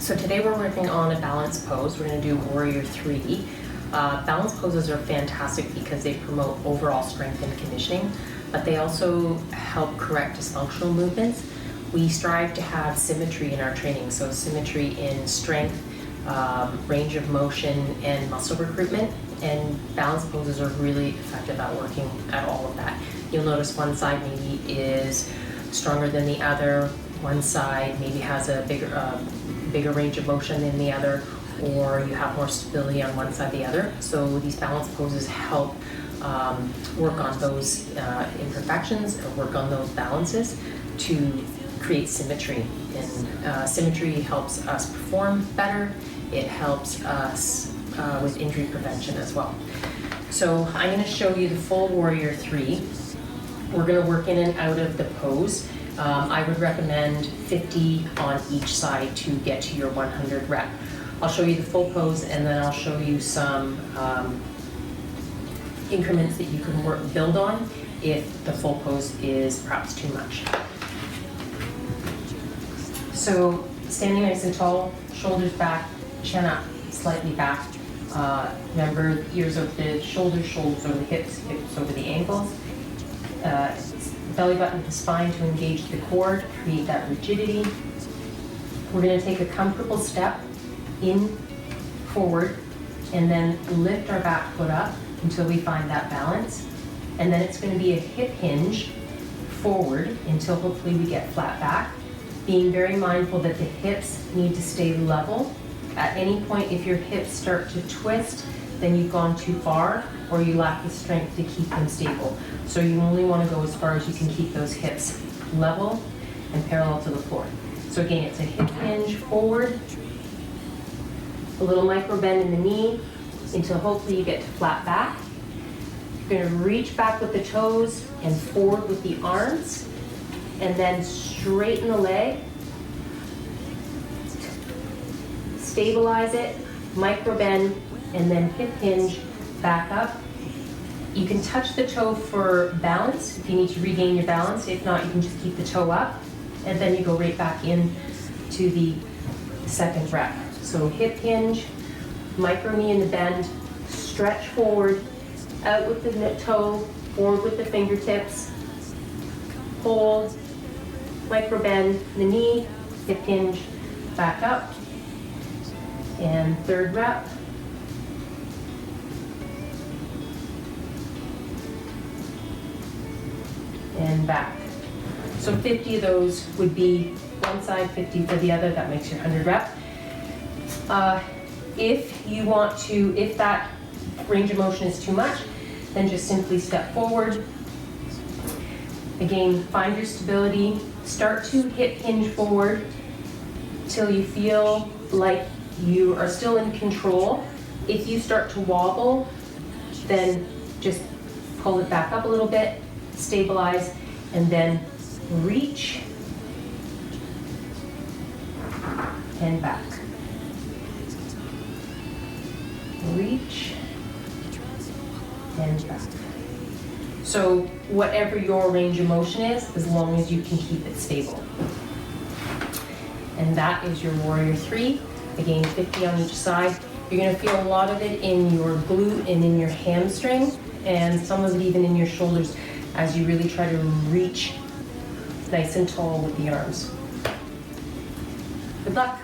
So today we're working on a balance pose. We're going to do Warrior 3. Balance poses are fantastic because they promote overall strength and conditioning, but they also help correct dysfunctional movements. We strive to have symmetry in our training, so symmetry in strength, range of motion, and muscle recruitment. And balance poses are really effective at working at all of that. You'll notice one side maybe is stronger than the other, one side maybe has a bigger range of motion than the other, or you have more stability on one side than the other. So these balance poses help work on those imperfections or work on those balances to create symmetry. And symmetry helps us perform better. It helps us with injury prevention as well. So I'm going to show you the full Warrior 3. We're going to work in and out of the pose. I would recommend 50 on each side to get to your 100 rep. I'll show you the full pose and then I'll show you some increments that you can build on if the full pose is perhaps too much. So standing nice and tall, shoulders back, chin up, slightly back. Remember, ears over the shoulders, shoulders over the hips, hips over the ankles. Belly button to the spine to engage the core, to create that rigidity. We're going to take a comfortable step in, forward, and then lift our back foot up until we find that balance. And then it's going to be a hip hinge forward until hopefully we get flat back. Being very mindful that the hips need to stay level. At any point, if your hips start to twist, then you've gone too far or you lack the strength to keep them stable. So you only want to go as far as you can keep those hips level and parallel to the floor. So again, it's a hip hinge forward, a little micro bend in the knee until hopefully you get to flat back. You're going to reach back with the toes and forward with the arms, and then straighten the leg, stabilize it, micro bend, and then hip hinge back up. You can touch the toe for balance if you need to regain your balance. If not, you can just keep the toe up, and then you go right back in to the second rep. So hip hinge, micro knee in the bend, stretch forward, out with the toe, forward with the fingertips, hold, micro bend the knee, hip hinge, back up, and third rep. And back. So 50 of those would be one side, 50 for the other. That makes your 100 rep. If you want to, if that range of motion is too much, then just simply step forward. Again, find your stability. Start to hip hinge forward till you feel like you are still in control. If you start to wobble, then just pull it back up a little bit, stabilize, and then reach and back. Reach and back. So whatever your range of motion is, as long as you can keep it stable. And that is your Warrior 3. Again, 50 on each side. You're going to feel a lot of it in your glute and in your hamstring, and some of it even in your shoulders as you really try to reach nice and tall with the arms. Good luck.